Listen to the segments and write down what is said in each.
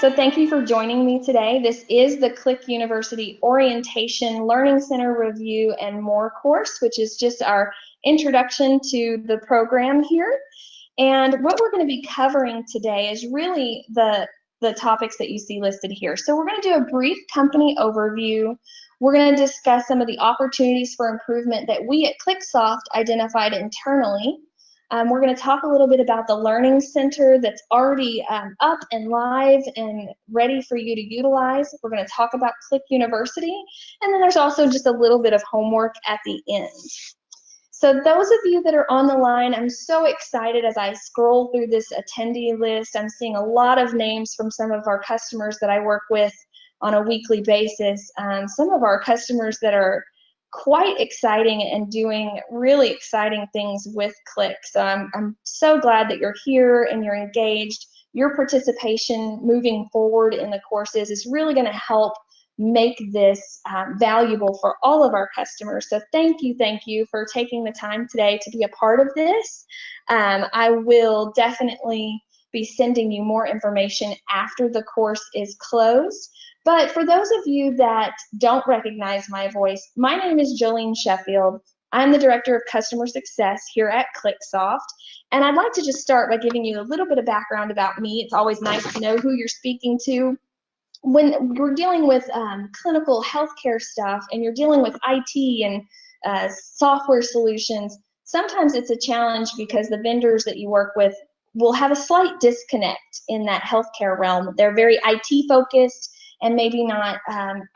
So thank you for joining me today. This is the Qliq University Orientation Learning Center Review and More course, which is just our introduction to the program here. And what we're going to be covering today is really the topics that you see listed here. So we're going to do a brief company overview. We're going to discuss some of the opportunities for improvement that we at QliqSOFT identified internally. We're going to talk a little bit about the Learning Center that's already up and live and ready for you to utilize. We're going to talk about Qliq University, and then there's also just a little bit of homework at the end. So those of you that are on the line, I'm so excited as I scroll through this attendee list. I'm seeing a lot of names from some of our customers that I work with on a weekly basis. Some of our customers that are quite exciting and doing really exciting things with Qliq. So I'm so glad that you're here and you're engaged. Your participation moving forward in the courses is really going to help make this valuable for all of our customers. So thank you for taking the time today to be a part of this. I will definitely be sending you more information after the course is closed. But for those of you that don't recognize my voice, my name is Jolene Sheffield. I'm the Director of Customer Success here at QliqSOFT. And I'd like to just start by giving you a little bit of background about me. It's always nice to know who you're speaking to. When we're dealing with clinical healthcare stuff and you're dealing with IT and software solutions, sometimes it's a challenge because the vendors that you work with will have a slight disconnect in that healthcare realm. They're very IT focused and maybe not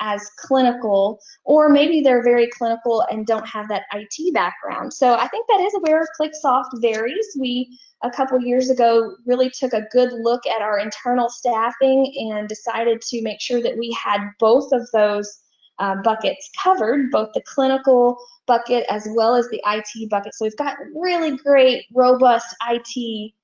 as clinical, or maybe they're very clinical and don't have that IT background. So I think that is where QliqSOFT varies. We, a couple years ago, really took a good look at our internal staffing and decided to make sure that we had both of those buckets covered, both the clinical bucket as well as the IT bucket. So we've got really great, robust IT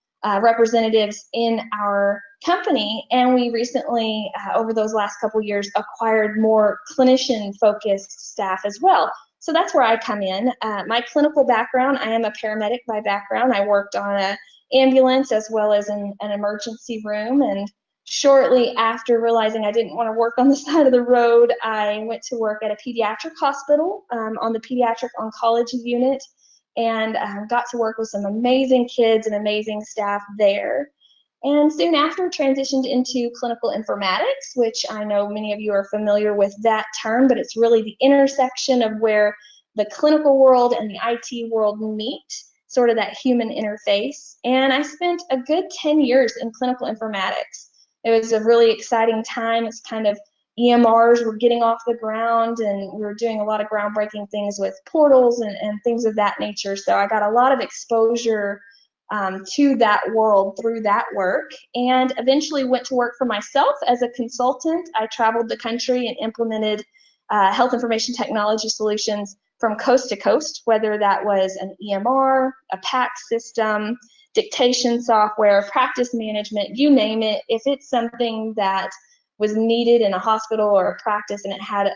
representatives in our company, and we recently, over those last couple years, acquired more clinician-focused staff as well. So that's where I come in. My clinical background, I am a paramedic by background. I worked on an ambulance as well as in an emergency room, and shortly after realizing I didn't want to work on the side of the road, I went to work at a pediatric hospital on the pediatric oncology unit, and got to work with some amazing kids and amazing staff there. And soon after, transitioned into clinical informatics, which I know many of you are familiar with that term, but it's really the intersection of where the clinical world and the IT world meet, sort of that human interface. And I spent a good 10 years in clinical informatics. It was a really exciting time. It's kind of EMRs were getting off the ground, and we were doing a lot of groundbreaking things with portals and things of that nature. So I got a lot of exposure to that world through that work, and eventually went to work for myself as a consultant. I traveled the country and implemented health information technology solutions from coast to coast, whether that was an EMR, a PACS system, dictation software, practice management, you name it. If it's something that was needed in a hospital or a practice and it had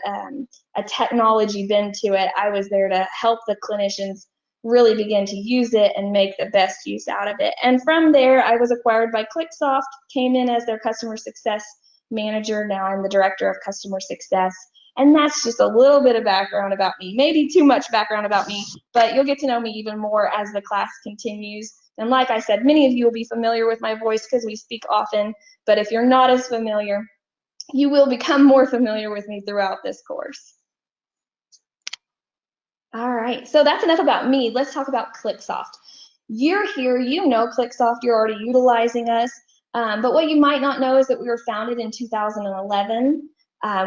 a technology bend to it, I was there to help the clinicians really begin to use it and make the best use out of it. And from there, I was acquired by QliqSOFT, came in as their customer success manager. Now I'm the director of customer success. And that's just a little bit of background about me, maybe too much background about me, but you'll get to know me even more as the class continues. And like I said, many of you will be familiar with my voice because we speak often, but if you're not as familiar, you will become more familiar with me throughout this course. All right, so that's enough about me. Let's talk about QliqSOFT. You're here, you know QliqSOFT, you're already utilizing us, but what you might not know is that we were founded in 2011.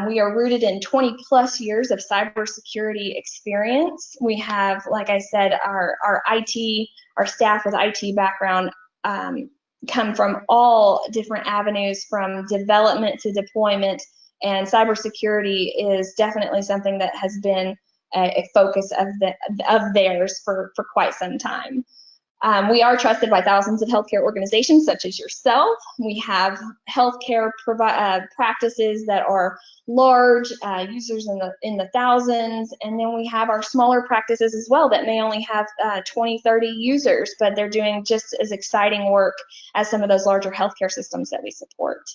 We are rooted in 20 plus years of cybersecurity experience. We have, like I said, our staff with IT background come from all different avenues, from development to deployment, and cybersecurity is definitely something that has been a focus of theirs for quite some time. We are trusted by thousands of healthcare organizations such as yourself. We have healthcare practices that are large, users in the thousands, and then we have our smaller practices as well that may only have 20, 30 users, but they're doing just as exciting work as some of those larger healthcare systems that we support.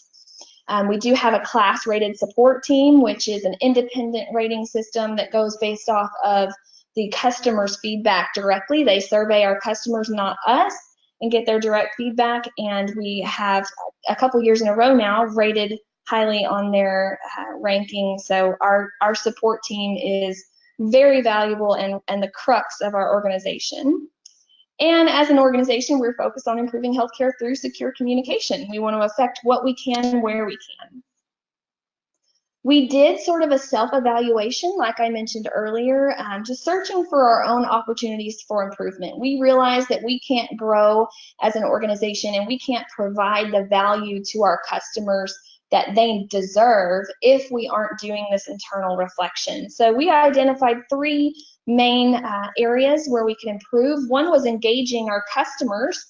We do have a class rated support team, which is an independent rating system that goes based off of the customer's feedback directly. They survey our customers, not us, and get their direct feedback. And we have a couple years in a row now rated highly on their ranking. So our support team is very valuable and the crux of our organization. And as an organization, we're focused on improving healthcare through secure communication. We want to affect what we can and where we can. We did sort of a self-evaluation, like I mentioned earlier, just searching for our own opportunities for improvement. We realized that we can't grow as an organization and we can't provide the value to our customers that they deserve if we aren't doing this internal reflection. So we identified 3 main areas where we can improve. One was engaging our customers,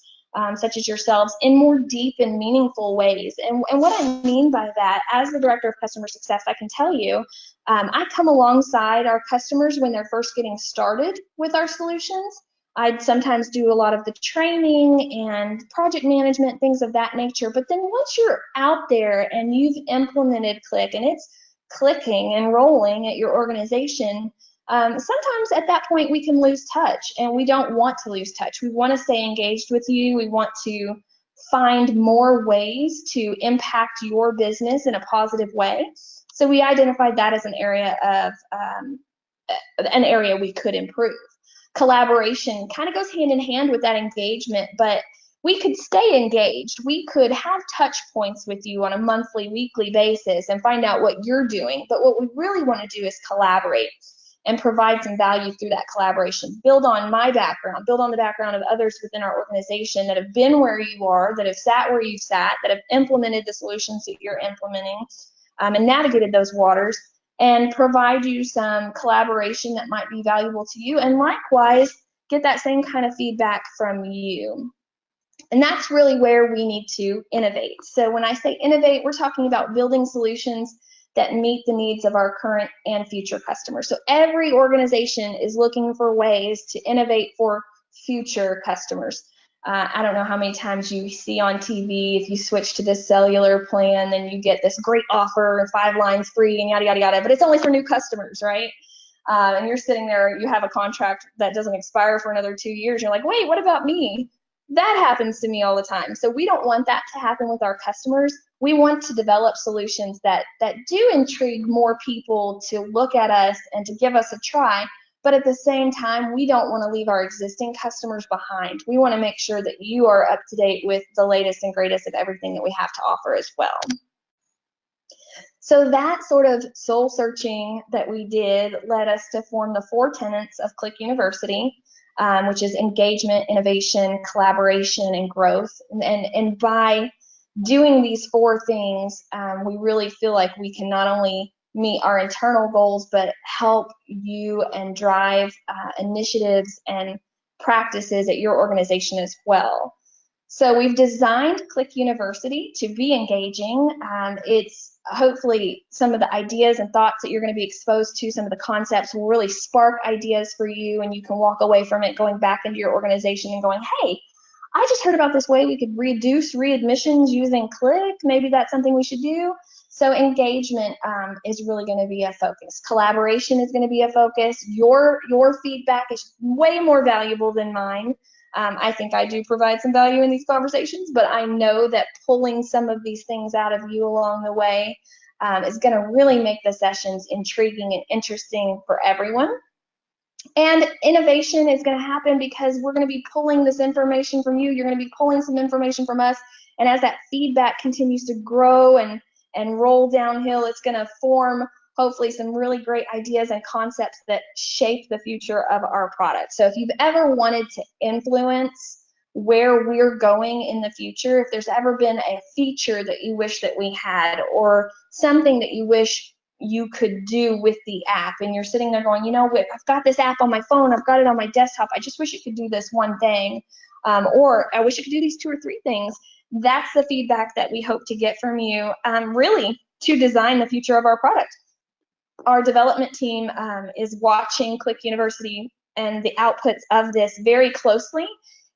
such as yourselves, in more deep and meaningful ways. And what I mean by that, as the Director of Customer Success, I can tell you, I come alongside our customers when they're first getting started with our solutions. I'd sometimes do a lot of the training and project management, things of that nature. But then once you're out there and you've implemented Qliq and it's clicking and rolling at your organization, sometimes at that point we can lose touch, and we don't want to lose touch. We want to stay engaged with you. We want to find more ways to impact your business in a positive way. So we identified that as an area we could improve. Collaboration kind of goes hand in hand with that engagement, but we could stay engaged. We could have touch points with you on a monthly, weekly basis and find out what you're doing. But what we really want to do is collaborate and provide some value through that collaboration. Build on my background, build on the background of others within our organization that have been where you are, that have sat where you've sat, that have implemented the solutions that you're implementing, and navigated those waters, and provide you some collaboration that might be valuable to you, and likewise get that same kind of feedback from you. And that's really where we need to innovate. So when I say innovate, we're talking about building solutions that meet the needs of our current and future customers. So every organization is looking for ways to innovate for future customers. I don't know how many times you see on TV, if you switch to this cellular plan, then you get this great offer, 5 lines free, and yada, yada, yada, but it's only for new customers, right? And you're sitting there, you have a contract that doesn't expire for another 2 years. You're like, wait, what about me? That happens to me all the time. So we don't want that to happen with our customers. We want to develop solutions that do intrigue more people to look at us and to give us a try. But at the same time, we don't want to leave our existing customers behind. We want to make sure that you are up to date with the latest and greatest of everything that we have to offer as well. So that sort of soul searching that we did led us to form the 4 tenets of Qliq University, which is engagement, innovation, collaboration, and growth. And by doing these 4 things, we really feel like we can not only meet our internal goals, but help you and drive initiatives and practices at your organization as well. So we've designed Qliq University to be engaging. It's hopefully some of the ideas and thoughts that you're going to be exposed to, some of the concepts will really spark ideas for you, and you can walk away from it going back into your organization and going, hey, I just heard about this way we could reduce readmissions using Qliq. Maybe that's something we should do. So engagement is really going to be a focus. Collaboration is going to be a focus. Your feedback is way more valuable than mine. I think I do provide some value in these conversations, but I know that pulling some of these things out of you along the way is going to really make the sessions intriguing and interesting for everyone. And innovation is going to happen because we're going to be pulling this information from you. You're going to be pulling some information from us. And as that feedback continues to grow and roll downhill, it's going to form hopefully some really great ideas and concepts that shape the future of our product. So if you've ever wanted to influence where we're going in the future, if there's ever been a feature that you wish that we had, or something that you wish you could do with the app, and you're sitting there going, you know, I've got this app on my phone, I've got it on my desktop, I just wish it could do this one thing, or I wish it could do these 2 or 3 things. That's the feedback that we hope to get from you, really, to design the future of our product. Our development team is watching Qliq University and the outputs of this very closely,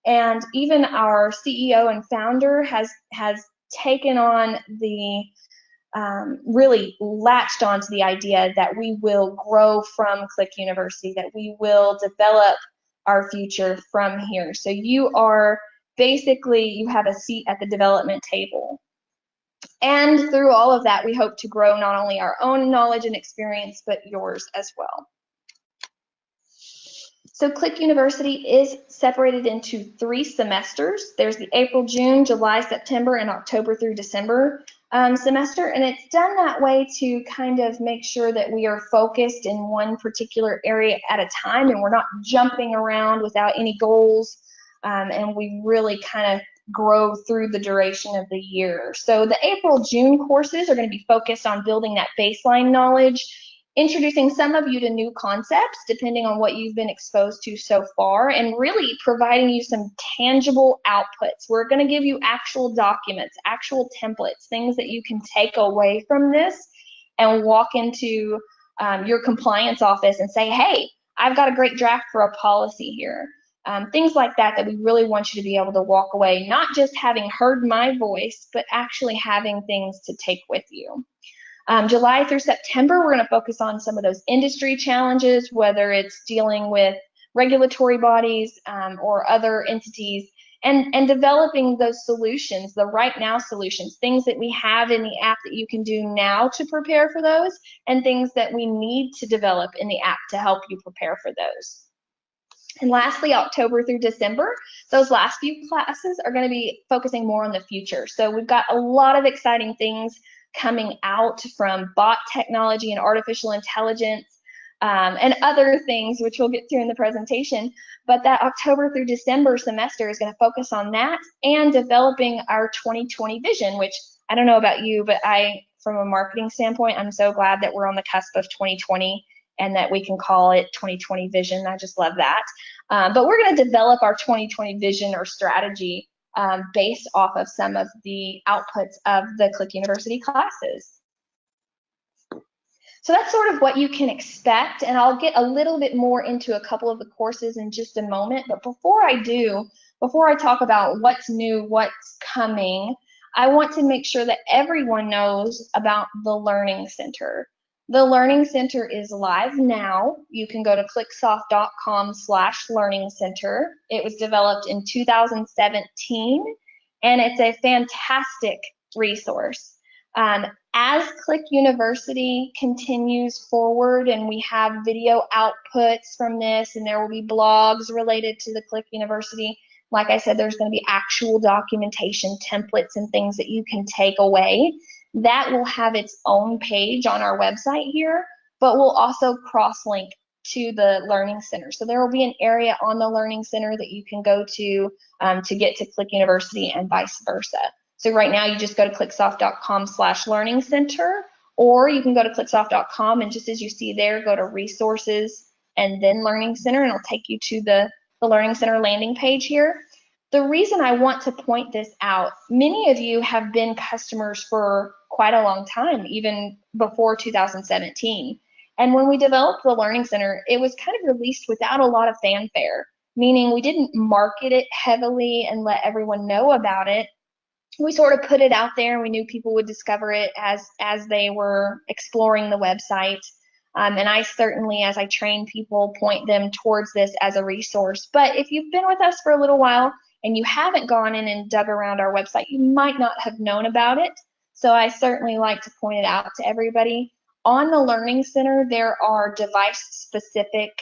and even our CEO and founder has taken on the really latched onto the idea that we will grow from Qliq University, that we will develop our future from here. So you are basically, you have a seat at the development table. And through all of that, we hope to grow not only our own knowledge and experience, but yours as well. So Qliq University is separated into 3 semesters. There's the April, June, July, September, and October through December semester, and it's done that way to kind of make sure that we are focused in one particular area at a time, and we're not jumping around without any goals, and we really kind of grow through the duration of the year. So the April, June courses are going to be focused on building that baseline knowledge, introducing some of you to new concepts depending on what you've been exposed to so far, and really providing you some tangible outputs. We're going to give you actual documents, actual templates, things that you can take away from this and walk into your compliance office and say, hey, I've got a great draft for a policy here. Things like that we really want you to be able to walk away, not just having heard my voice, but actually having things to take with you. July through September, we're going to focus on some of those industry challenges, whether it's dealing with regulatory bodies or other entities, and developing those solutions, the right now solutions, things that we have in the app that you can do now to prepare for those, and things that we need to develop in the app to help you prepare for those. And lastly, October through December, those last few classes are going to be focusing more on the future. So we've got a lot of exciting things coming out from bot technology and artificial intelligence and other things, which we'll get to in the presentation. But that October through December semester is going to focus on that and developing our 2020 vision, which I don't know about you, but from a marketing standpoint, I'm so glad that we're on the cusp of 2020 and that we can call it 2020 vision. I just love that. But we're going to develop our 2020 vision or strategy based off of some of the outputs of the Qliq University classes. So that's sort of what you can expect, and I'll get a little bit more into a couple of the courses in just a moment. But before I talk about what's new, what's coming, I want to make sure that everyone knows about the Learning Center. The Learning Center is live now. You can go to QliqSOFT.com/Learning Center. It was developed in 2017, and it's a fantastic resource. As Qliq University continues forward and we have video outputs from this, and there will be blogs related to the Qliq University, like I said, there's going to be actual documentation templates and things that you can take away. That will have its own page on our website here, but we'll also cross-link to the Learning Center. So there will be an area on the Learning Center that you can go to get to Qliq University and vice versa. So right now you just go to QliqSOFT.com/Learning Center, or you can go to QliqSOFT.com and just as you see there, go to Resources and then Learning Center, and it'll take you to the Learning Center landing page here. The reason I want to point this out, many of you have been customers for quite a long time, even before 2017. And when we developed the Learning Center, it was kind of released without a lot of fanfare, meaning we didn't market it heavily and let everyone know about it. We sort of put it out there, and we knew people would discover it as they were exploring the website. And I certainly, as I train people, point them towards this as a resource. But if you've been with us for a little while and you haven't gone in and dug around our website, you might not have known about it. So I certainly like to point it out to everybody. On the Learning Center, there are device-specific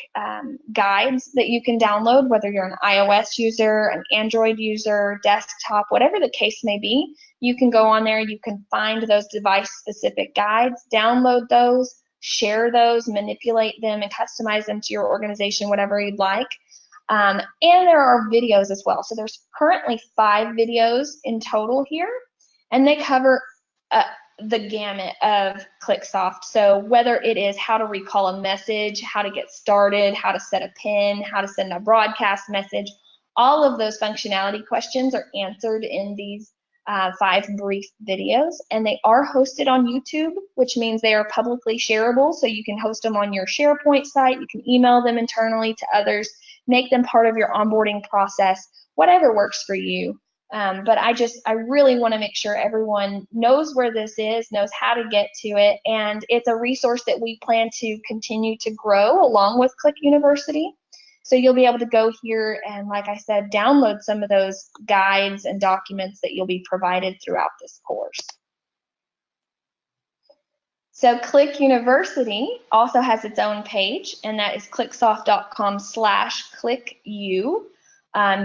guides that you can download, whether you're an iOS user, an Android user, desktop, whatever the case may be. You can go on there, you can find those device-specific guides, download those, share those, manipulate them, and customize them to your organization, whatever you'd like. And there are videos as well. So there's currently 5 videos in total here, and they cover the gamut of QliqSOFT. So whether it is how to recall a message, how to get started, how to set a pin, how to send a broadcast message, all of those functionality questions are answered in these 5 brief videos, and they are hosted on YouTube, which means they are publicly shareable. So you can host them on your SharePoint site, you can email them internally to others, make them part of your onboarding process, whatever works for you. But I really want to make sure everyone knows where this is, knows how to get to it, and it's a resource that we plan to continue to grow along with Qliq University. So you'll be able to go here and, like I said, download some of those guides and documents that you'll be provided throughout this course. So Qliq University also has its own page, and that is QliqSOFT.com/ClickU.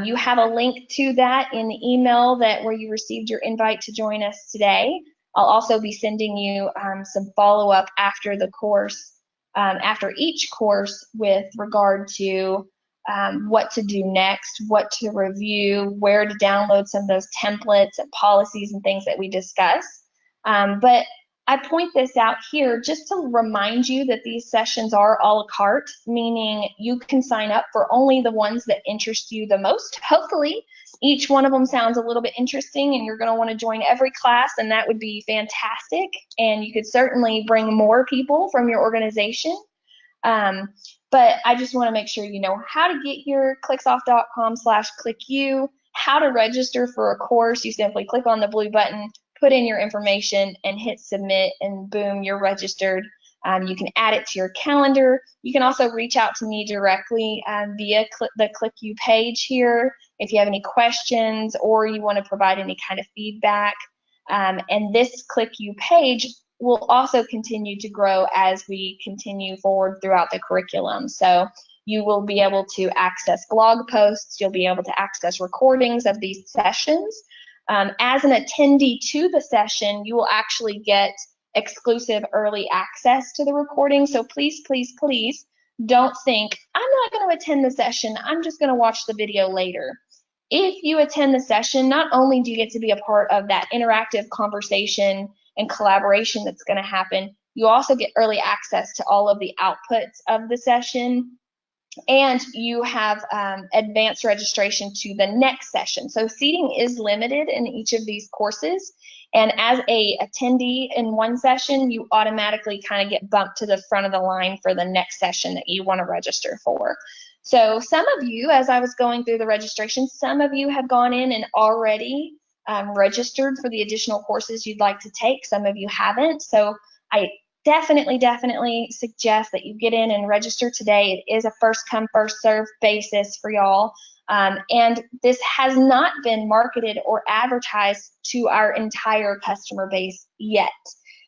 You have a link to that in the email where you received your invite to join us today. I'll also be sending you some follow-up after the course, after each course, with regard to what to do next, what to review, where to download some of those templates and policies and things that we discuss. But I point this out here just to remind you that these sessions are a la carte, meaning you can sign up for only the ones that interest you the most. Hopefully, each one of them sounds a little bit interesting and you're going to want to join every class, and that would be fantastic. And you could certainly bring more people from your organization. But I just want to make sure you know how to get here, QliqSOFT.com/ClickU, how to register for a course. You simply click on the blue button, put in your information, and hit submit, and boom, you're registered. You can add it to your calendar. You can also reach out to me directly via the ClickU page here if you have any questions or you want to provide any kind of feedback. And this ClickU page will also continue to grow as we continue forward throughout the curriculum. So you will be able to access blog posts, you'll be able to access recordings of these sessions. As an attendee to the session, you will actually get exclusive early access to the recording. So please, please, please don't think, I'm not going to attend the session, I'm just going to watch the video later. If you attend the session, not only do you get to be a part of that interactive conversation and collaboration that's going to happen, you also get early access to all of the outputs of the session, and you have advanced registration to the next session. So seating is limited in each of these courses, and as a attendee in one session, you automatically kind of get bumped to the front of the line for the next session that you want to register for. So some of you, as I was going through the registration, some of you have gone in and already registered for the additional courses you'd like to take. Some of you haven't. So I definitely suggest that you get in and register today. It is a first come, first served basis for y'all. And this has not been marketed or advertised to our entire customer base yet.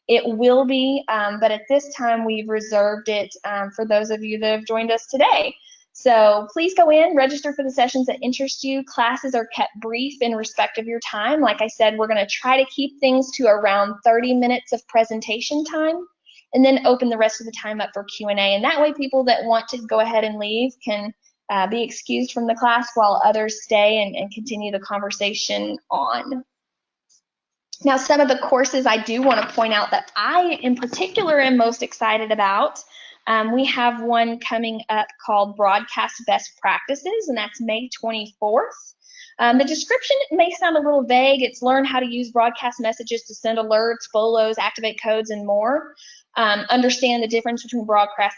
It will be, but at this time we've reserved it for those of you that have joined us today. So please go in, register for the sessions that interest you. Classes are kept brief in respect of your time. Like I said, we're going to try to keep things to around 30 minutes of presentation time, and then open the rest of the time up for Q&A. And that way people that want to go ahead and leave can be excused from the class while others stay and continue the conversation on. Now, some of the courses I do want to point out that I in particular am most excited about. We have one coming up called Broadcast Best Practices, and that's May 24th. The description may sound a little vague. It's learn how to use broadcast messages to send alerts, bolos, activate codes, and more. Understand the difference between broadcast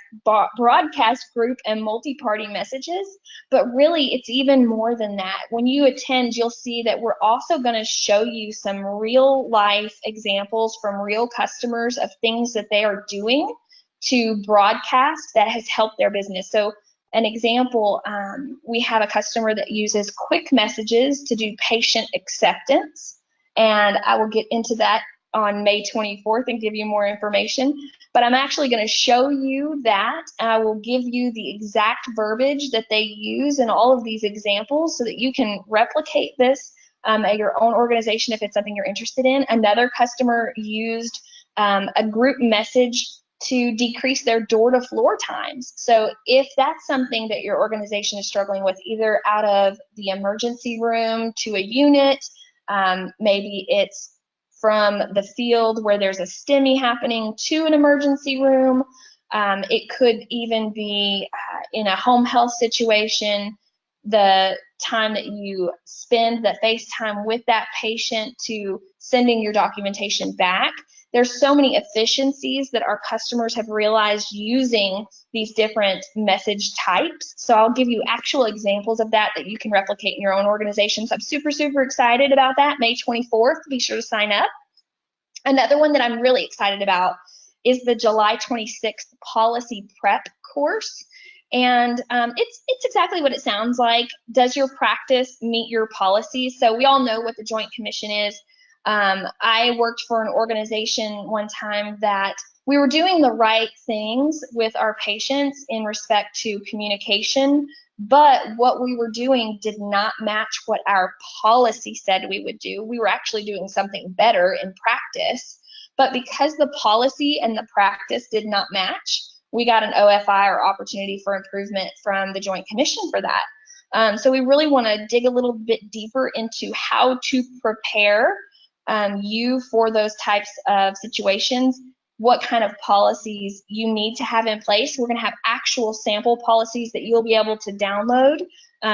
group and multi-party messages, but really it's even more than that. When you attend, you'll see that we're also going to show you some real life examples from real customers of things that they are doing to broadcast that has helped their business. So an example, we have a customer that uses quick messages to do patient acceptance, and I will get into that on May 24th and give you more information. But I'm actually going to show you that. I will give you the exact verbiage that they use in all of these examples so that you can replicate this at your own organization if it's something you're interested in. Another customer used a group message to decrease their door-to-floor times. So if that's something that your organization is struggling with, either out of the emergency room to a unit, maybe it's from the field where there's a STEMI happening to an emergency room. It could even be in a home health situation, the time that you spend the FaceTime with that patient to sending your documentation back. there's so many efficiencies that our customers have realized using these different message types. So I'll give you actual examples of that you can replicate in your own organizations. I'm super, super excited about that. May 24th, be sure to sign up. Another one that I'm really excited about is the July 26th policy prep course. And it's exactly what it sounds like. Does your practice meet your policies? So we all know what the Joint Commission is. I worked for an organization one time that we were doing the right things with our patients in respect to communication, but what we were doing did not match what our policy said we would do. We were actually doing something better in practice, but because the policy and the practice did not match, we got an OFI, or opportunity for improvement, from the Joint Commission for that. So we really want to dig a little bit deeper into how to prepare you for those types of situations, what kind of policies you need to have in place. We're going to have actual sample policies that you'll be able to download,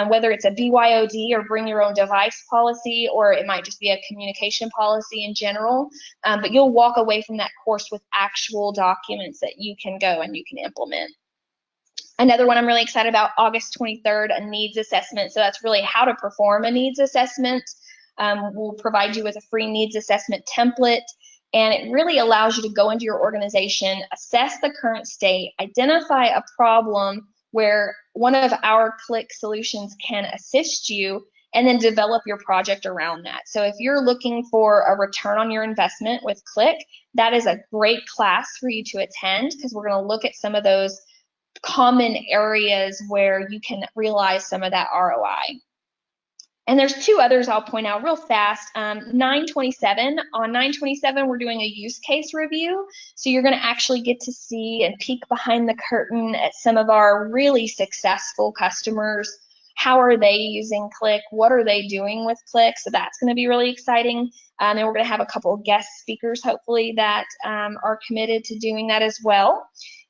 whether it's a BYOD or bring your own device policy, or it might just be a communication policy in general. But you'll walk away from that course with actual documents that you can go and you can implement. Another one I'm really excited about, August 23rd, a needs assessment. So that's really how to perform a needs assessment. We'll provide you with a free needs assessment template, and it really allows you to go into your organization, assess the current state, identify a problem where one of our Qliq solutions can assist you, and then develop your project around that. So if you're looking for a return on your investment with Qliq, that is a great class for you to attend, because we're going to look at some of those common areas where you can realize some of that ROI. And there's two others I'll point out real fast. 927, on 927, we're doing a use case review. So you're going to actually get to see and peek behind the curtain at some of our really successful customers. How are they using Qliq? What are they doing with Qliq? So that's going to be really exciting. And we're going to have a couple of guest speakers, hopefully, that are committed to doing that as well.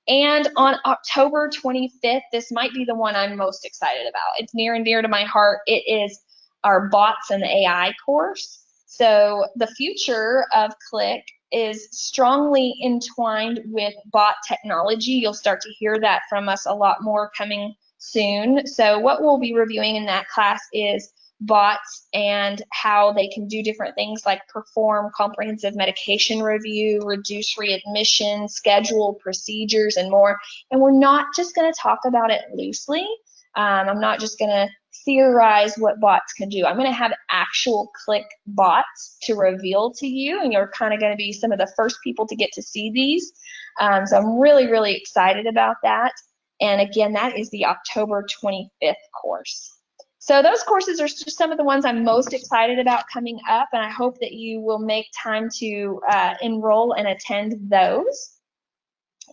And on October 25th, this might be the one I'm most excited about. It's near and dear to my heart. It is our bots and AI course. So the future of Qliq is strongly entwined with bot technology. You'll start to hear that from us a lot more coming soon. So what we'll be reviewing in that class is bots and how they can do different things like perform comprehensive medication review, reduce readmission, schedule procedures, and more. And we're not just going to talk about it loosely. I'm not just going to theorize what bots can do. I'm going to have actual Qliq bots to reveal to you, and you're kind of going to be some of the first people to get to see these. So I'm really, really excited about that. And again, that is the October 25th course. So those courses are just some of the ones I'm most excited about coming up, and I hope that you will make time to enroll and attend those.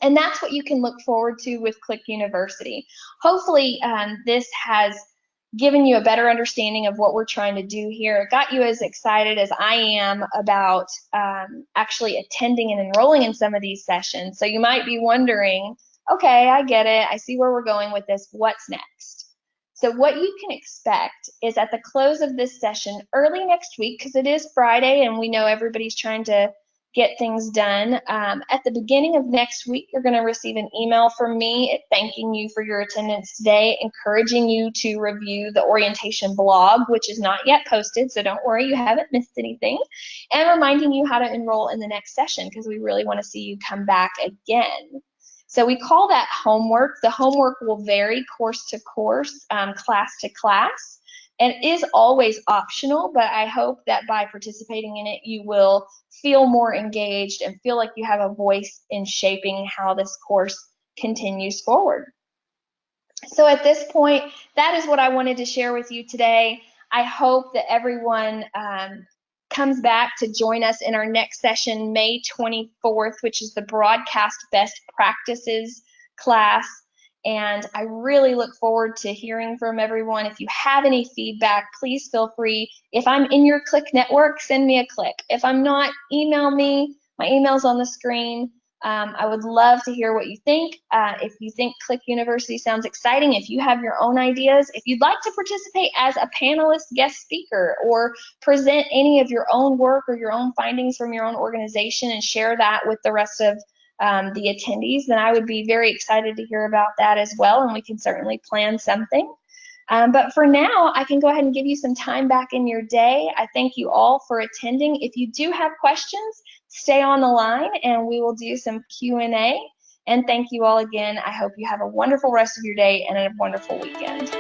And that's what you can look forward to with Qliq University. Hopefully this has given you a better understanding of what we're trying to do here. It got you as excited as I am about actually attending and enrolling in some of these sessions. So you might be wondering, okay, I get it. I see where we're going with this. What's next? So what you can expect is at the close of this session, early next week, because it is Friday and we know everybody's trying to get things done. At the beginning of next week, you're going to receive an email from me thanking you for your attendance today, encouraging you to review the orientation blog, which is not yet posted, so don't worry, you haven't missed anything, and reminding you how to enroll in the next session, because we really want to see you come back again. So we call that homework. The homework will vary course to course, class to class, and is always optional, but I hope that by participating in it, you will feel more engaged and feel like you have a voice in shaping how this course continues forward. So at this point, that is what I wanted to share with you today. I hope that everyone comes back to join us in our next session, May 24th, which is the Broadcast Best Practices class. And I really look forward to hearing from everyone. If you have any feedback, please feel free. If I'm in your Qliq network, send me a Qliq. If I'm not, email me. My email's on the screen. I would love to hear what you think. If you think Qliq University sounds exciting, if you have your own ideas, if you'd like to participate as a panelist guest speaker or present any of your own work or your own findings from your own organization and share that with the rest of the attendees, then I would be very excited to hear about that as well, and we can certainly plan something. But for now, I can go ahead and give you some time back in your day. I thank you all for attending. If you do have questions, stay on the line and we will do some Q&A. And thank you all again. I hope you have a wonderful rest of your day and a wonderful weekend.